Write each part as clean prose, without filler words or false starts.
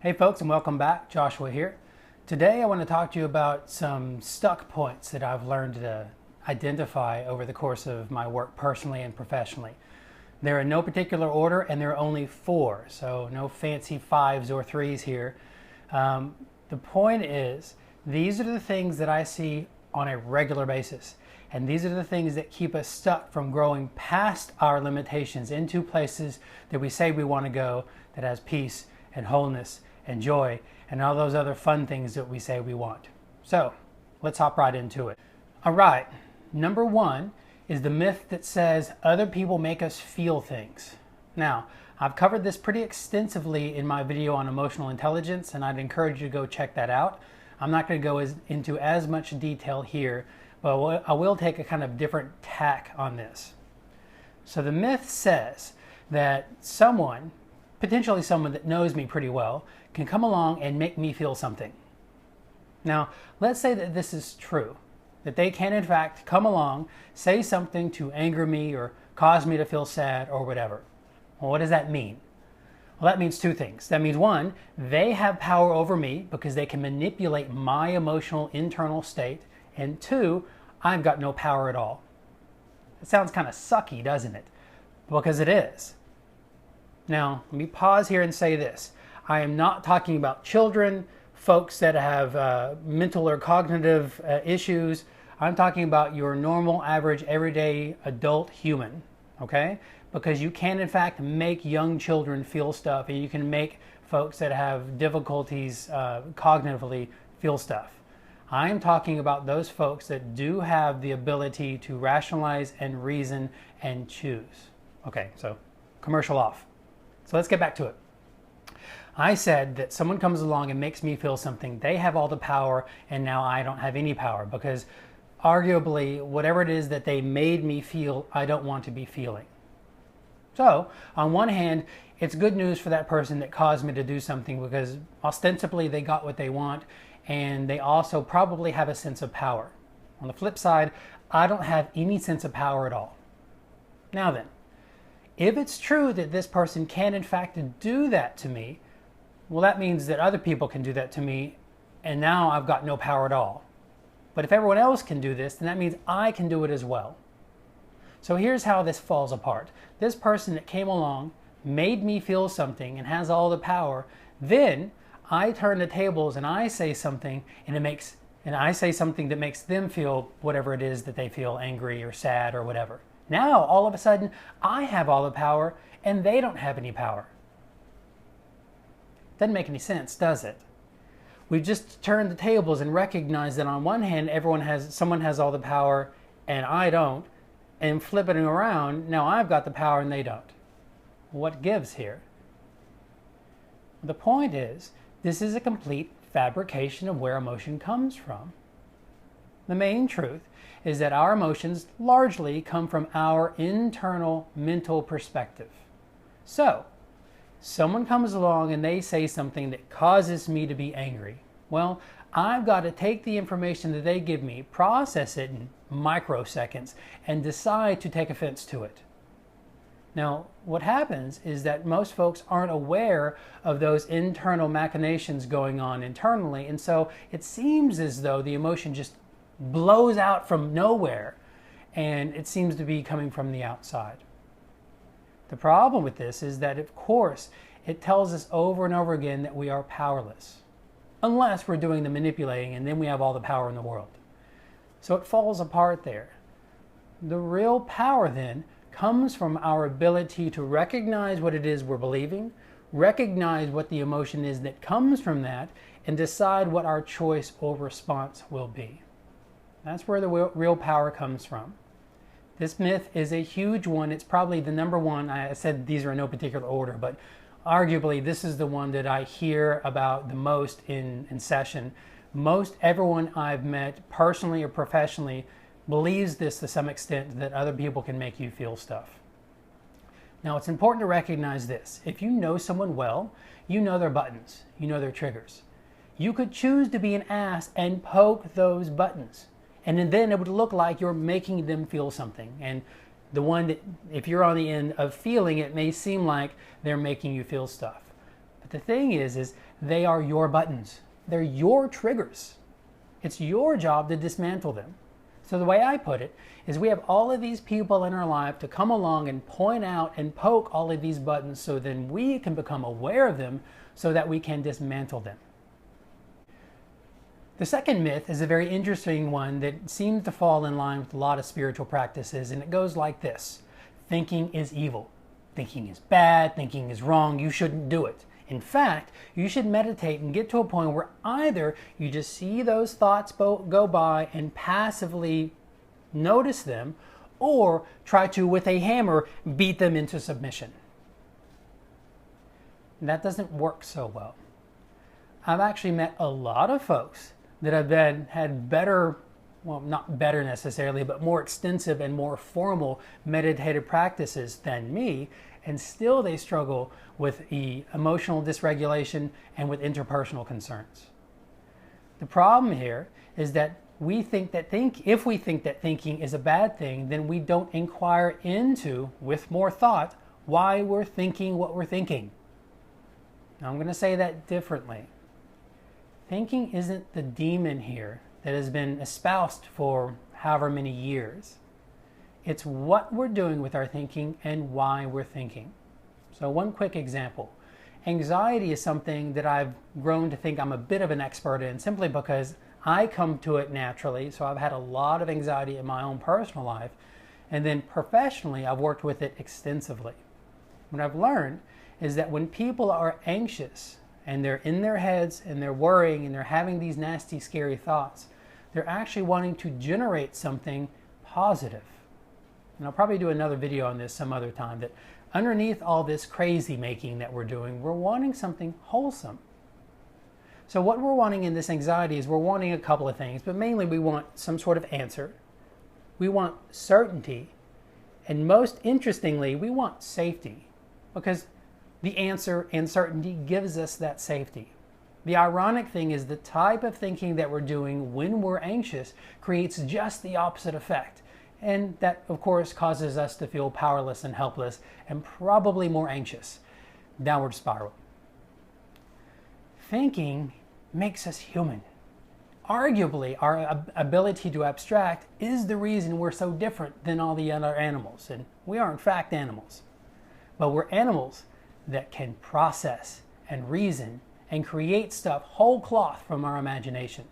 Hey folks, and welcome back. Joshua here. Today I want to talk to you about some stuck points that I've learned to identify over the course of my work personally and professionally. They're in no particular order and there are only 4, so no fancy 5s or 3s here. The point is, these are the things that I see on a regular basis. And these are the things that keep us stuck from growing past our limitations into places that we say we want to go, that has peace and wholeness and joy and all those other fun things that we say we want. So let's hop right into it. All right, number 1 is the myth that says other people make us feel things. Now, I've covered this pretty extensively in my video on emotional intelligence, and I'd encourage you to go check that out. I'm not going to go into as much detail here, but I will take a kind of different tack on this. So the myth says that someone, potentially someone that knows me pretty well, can come along and make me feel something. Now, let's say that this is true, that they can in fact come along, say something to anger me or cause me to feel sad or whatever. Well, what does that mean? Well, that means 2 things. That means 1, they have power over me because they can manipulate my emotional internal state, and 2, I've got no power at all. It sounds kind of sucky, doesn't it? Because it is. Now, let me pause here and say this. I am not talking about children, folks that have mental or cognitive issues. I'm talking about your normal, average, everyday adult human, okay? Because you can, in fact, make young children feel stuff, and you can make folks that have difficulties cognitively feel stuff. I am talking about those folks that do have the ability to rationalize and reason and choose. Okay, so commercial off. So let's get back to it. I said that someone comes along and makes me feel something. They have all the power, and now I don't have any power because arguably whatever it is that they made me feel, I don't want to be feeling. So on one hand, it's good news for that person that caused me to do something because ostensibly they got what they want, and they also probably have a sense of power. On the flip side, I don't have any sense of power at all. Now then, if it's true that this person can in fact do that to me, well, that means that other people can do that to me, and now I've got no power at all. But if everyone else can do this, then that means I can do it as well. So here's how this falls apart. This person that came along, made me feel something, and has all the power, then I turn the tables and I say something, and I say something that makes them feel whatever it is that they feel, angry or sad or whatever. Now, all of a sudden, I have all the power and they don't have any power. Doesn't make any sense, does it? We've just turned the tables and recognized that on one hand, someone has all the power and I don't, and flipping it around, now I've got the power and they don't. What gives here? The point is, this is a complete fabrication of where emotion comes from. The main truth is that our emotions largely come from our internal mental perspective. So, someone comes along and they say something that causes me to be angry. Well, I've got to take the information that they give me, process it in microseconds, and decide to take offense to it. Now, what happens is that most folks aren't aware of those internal machinations going on internally, and so it seems as though the emotion just blows out from nowhere, and it seems to be coming from the outside. The problem with this is that, of course, it tells us over and over again that we are powerless, unless we're doing the manipulating, and then we have all the power in the world. So it falls apart there. The real power then comes from our ability to recognize what it is we're believing, recognize what the emotion is that comes from that, and decide what our choice or response will be. That's where the real power comes from. This myth is a huge one. It's probably the number 1. I said these are in no particular order, but arguably this is the one that I hear about the most in session. Most everyone I've met, personally or professionally, believes this to some extent, that other people can make you feel stuff. Now, it's important to recognize this. If you know someone well, you know their buttons, you know their triggers. You could choose to be an ass and poke those buttons, and then it would look like you're making them feel something. And the one that, if you're on the end of feeling, it may seem like they're making you feel stuff. But the thing is they are your buttons. They're your triggers. It's your job to dismantle them. So the way I put it is we have all of these people in our life to come along and point out and poke all of these buttons so then we can become aware of them so that we can dismantle them. The second myth is a very interesting one that seems to fall in line with a lot of spiritual practices, and it goes like this. Thinking is evil. Thinking is bad. Thinking is wrong. You shouldn't do it. In fact, you should meditate and get to a point where either you just see those thoughts go by and passively notice them, or try to, with a hammer, beat them into submission. That doesn't work so well. I've actually met a lot of folks that have had better, well, not better necessarily, but more extensive and more formal meditative practices than me, and still they struggle with the emotional dysregulation and with interpersonal concerns. The problem here is that if we think that thinking is a bad thing, then we don't inquire into, with more thought, why we're thinking what we're thinking. Now I'm going to say that differently. Thinking isn't the demon here that has been espoused for however many years. It's what we're doing with our thinking and why we're thinking. So one quick example. Anxiety is something that I've grown to think I'm a bit of an expert in simply because I come to it naturally. So I've had a lot of anxiety in my own personal life. And then professionally, I've worked with it extensively. What I've learned is that when people are anxious and they're in their heads and they're worrying and they're having these nasty, scary thoughts, they're actually wanting to generate something positive. And I'll probably do another video on this some other time, that underneath all this crazy making that we're doing, we're wanting something wholesome. So what we're wanting in this anxiety is we're wanting a couple of things, but mainly we want some sort of answer. We want certainty. And most interestingly, we want safety, because the answer and certainty gives us that safety. The ironic thing is the type of thinking that we're doing when we're anxious creates just the opposite effect. And that, of course, causes us to feel powerless and helpless and probably more anxious. Downward spiral. Thinking makes us human. Arguably, our ability to abstract is the reason we're so different than all the other animals. And we are, in fact, animals. But we're animals that can process and reason and create stuff whole cloth from our imagination.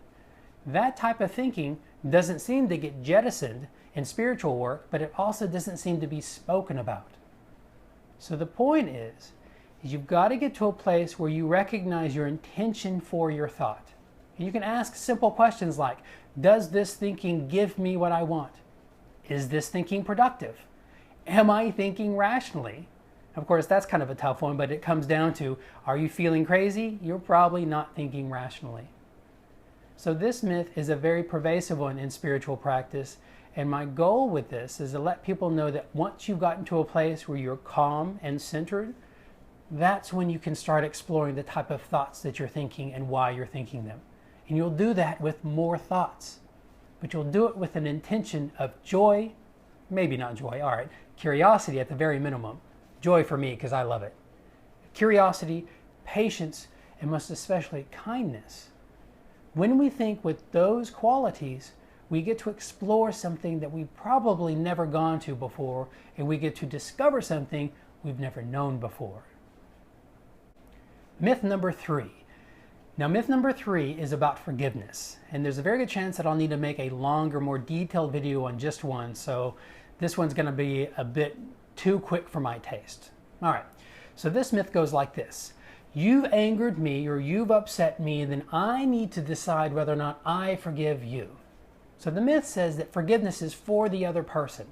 That type of thinking doesn't seem to get jettisoned in spiritual work, but it also doesn't seem to be spoken about. So the point is you've got to get to a place where you recognize your intention for your thought. And you can ask simple questions like, does this thinking give me what I want? Is this thinking productive? Am I thinking rationally? Of course, that's kind of a tough one, but it comes down to, are you feeling crazy? You're probably not thinking rationally. So this myth is a very pervasive one in spiritual practice, and my goal with this is to let people know that once you've gotten to a place where you're calm and centered, that's when you can start exploring the type of thoughts that you're thinking and why you're thinking them. And you'll do that with more thoughts, but you'll do it with an intention of joy, maybe not joy, all right, curiosity at the very minimum. Joy for me, because I love it. Curiosity, patience, and most especially kindness. When we think with those qualities, we get to explore something that we've probably never gone to before, and we get to discover something we've never known before. Myth number 3. Now, myth number 3 is about forgiveness, and there's a very good chance that I'll need to make a longer, more detailed video on just one, so this one's going to be a bit too quick for my taste. All right, so this myth goes like this. You've angered me or you've upset me, then I need to decide whether or not I forgive you. So the myth says that forgiveness is for the other person.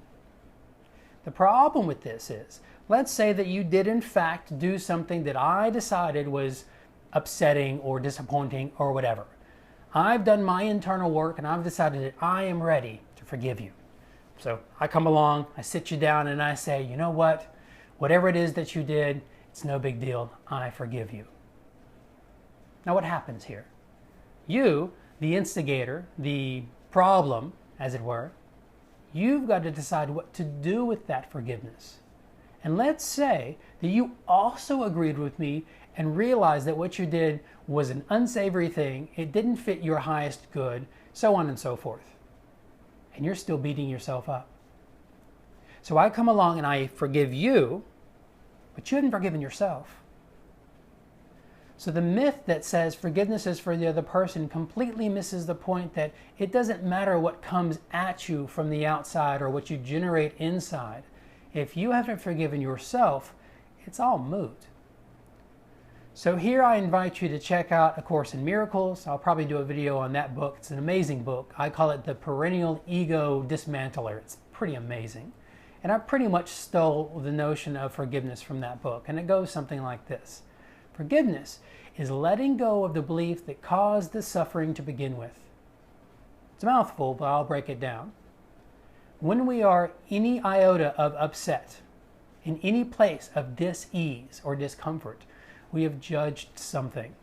The problem with this is, let's say that you did in fact do something that I decided was upsetting or disappointing or whatever. I've done my internal work and I've decided that I am ready to forgive you. So I come along, I sit you down and I say, you know what? Whatever it is that you did, it's no big deal. I forgive you. Now what happens here? You, the instigator, the problem, as it were, you've got to decide what to do with that forgiveness. And let's say that you also agreed with me and realize that what you did was an unsavory thing, it didn't fit your highest good, so on and so forth. And you're still beating yourself up. So I come along and I forgive you, but you haven't forgiven yourself. So the myth that says forgiveness is for the other person completely misses the point that it doesn't matter what comes at you from the outside or what you generate inside. If you haven't forgiven yourself, it's all moot. So here I invite you to check out A Course in Miracles. I'll probably do a video on that book. It's an amazing book. I call it the Perennial Ego Dismantler. It's pretty amazing. And I pretty much stole the notion of forgiveness from that book. And it goes something like this. Forgiveness is letting go of the belief that caused the suffering to begin with. It's a mouthful, but I'll break it down. When we are any iota of upset, in any place of dis-ease or discomfort, we have judged something.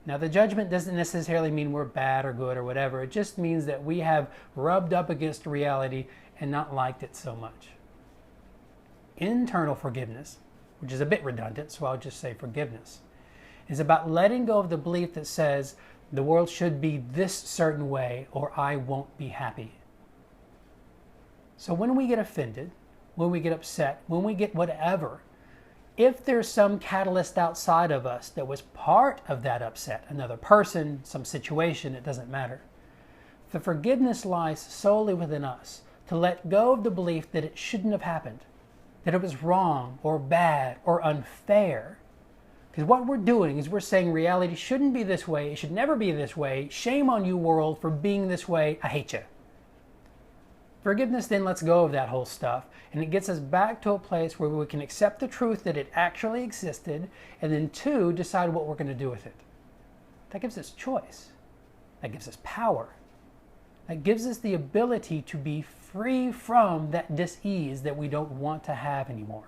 Now, the judgment doesn't necessarily mean we're bad or good or whatever. It just means that we have rubbed up against reality and not liked it so much. Internal forgiveness, which is a bit redundant, so I'll just say forgiveness, is about letting go of the belief that says the world should be this certain way or I won't be happy. So when we get offended, when we get upset, when we get whatever, if there's some catalyst outside of us that was part of that upset, another person, some situation, it doesn't matter. The forgiveness lies solely within us to let go of the belief that it shouldn't have happened, that it was wrong or bad or unfair. Because what we're doing is we're saying reality shouldn't be this way, it should never be this way, shame on you world for being this way, I hate you. Forgiveness then lets go of that whole stuff, and it gets us back to a place where we can accept the truth that it actually existed, and then two, decide what we're going to do with it. That gives us choice. That gives us power. That gives us the ability to be free from that dis-ease that we don't want to have anymore.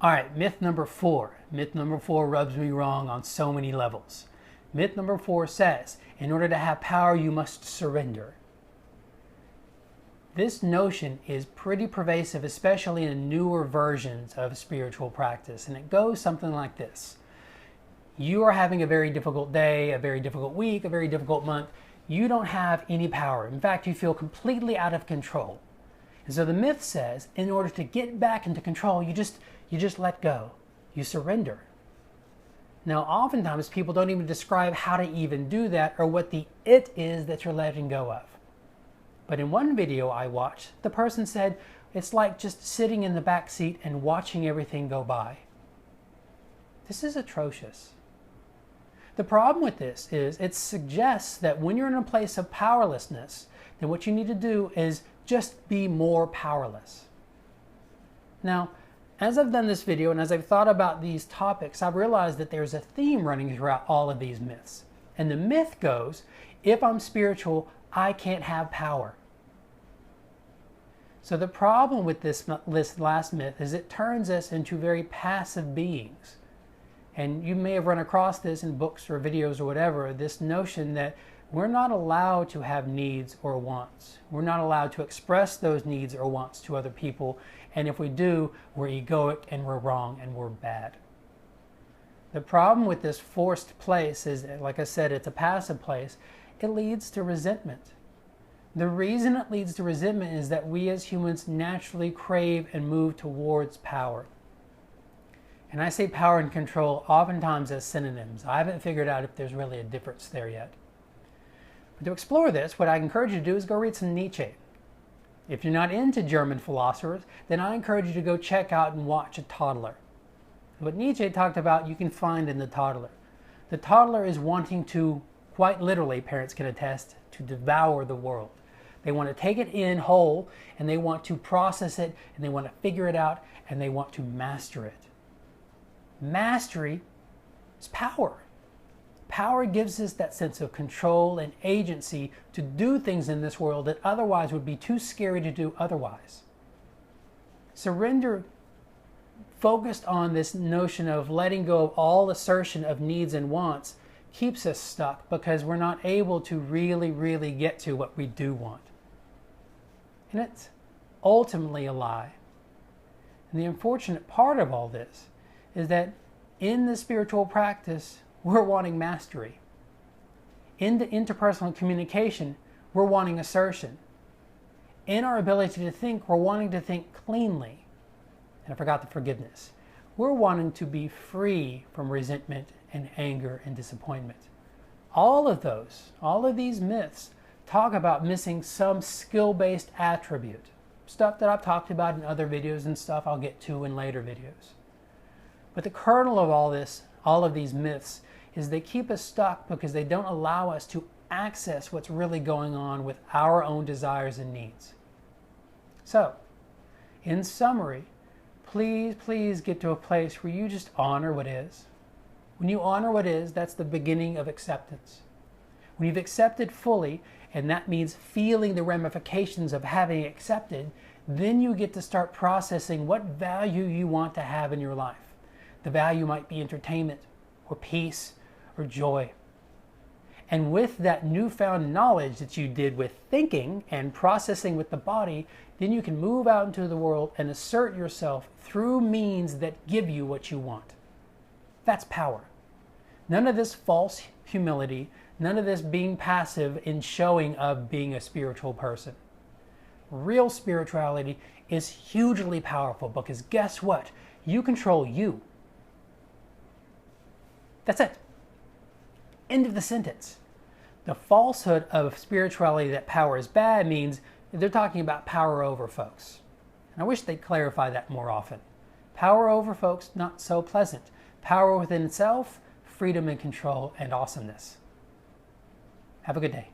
All right, myth number 4. Myth number 4 rubs me wrong on so many levels. Myth number 4 says, in order to have power, you must surrender. This notion is pretty pervasive, especially in newer versions of spiritual practice, and it goes something like this. You are having a very difficult day, a very difficult week, a very difficult month. You don't have any power. In fact, you feel completely out of control. And so the myth says, in order to get back into control, you just let go. You surrender. Now, oftentimes people don't even describe how to even do that or what the it is that you're letting go of. But in one video I watched, the person said, it's like just sitting in the back seat and watching everything go by. This is atrocious. The problem with this is it suggests that when you're in a place of powerlessness, then what you need to do is just be more powerless. Now, as I've done this video and as I've thought about these topics, I've realized that there's a theme running throughout all of these myths. And the myth goes, if I'm spiritual, I can't have power. So the problem with this last myth is it turns us into very passive beings. And you may have run across this in books or videos or whatever, this notion that we're not allowed to have needs or wants. We're not allowed to express those needs or wants to other people. And if we do, we're egoic and we're wrong and we're bad. The problem with this forced place is, like I said, it's a passive place. It leads to resentment. The reason it leads to resentment is that we as humans naturally crave and move towards power. And I say power and control oftentimes as synonyms. I haven't figured out if there's really a difference there yet. But to explore this, what I encourage you to do is go read some Nietzsche. If you're not into German philosophers, then I encourage you to go check out and watch A Toddler. What Nietzsche talked about, you can find in The Toddler. The toddler is wanting to, quite literally, parents can attest, to devour the world. They want to take it in whole, and they want to process it, and they want to figure it out, and they want to master it. Mastery is power. Power gives us that sense of control and agency to do things in this world that otherwise would be too scary to do otherwise. Surrender, focused on this notion of letting go of all assertion of needs and wants, keeps us stuck because we're not able to really get to what we do want. And it's ultimately a lie. And the unfortunate part of all this is that In the spiritual practice, we're wanting mastery. In the interpersonal communication, we're wanting assertion. In our ability to think, we're wanting to think cleanly. And I forgot the forgiveness. We're wanting to be free from resentment and anger and disappointment. All of these myths talk about missing some skill-based attribute. Stuff that I've talked about in other videos and stuff I'll get to in later videos. But the kernel of all of these myths, is they keep us stuck because they don't allow us to access what's really going on with our own desires and needs. So, in summary, please get to a place where you just honor what is. When you honor what is, that's the beginning of acceptance. When you've accepted fully, and that means feeling the ramifications of having accepted, then you get to start processing what value you want to have in your life. The value might be entertainment, or peace, or joy. And with that newfound knowledge that you did with thinking and processing with the body, then you can move out into the world and assert yourself through means that give you what you want. That's power. None of this false humility, none of this being passive in showing of being a spiritual person. Real spirituality is hugely powerful because guess what? You control you. That's it. End of the sentence. The falsehood of spirituality that power is bad means they're talking about power over folks. And I wish they'd clarify that more often. Power over folks, not so pleasant. Power within itself, freedom and control and awesomeness. Have a good day.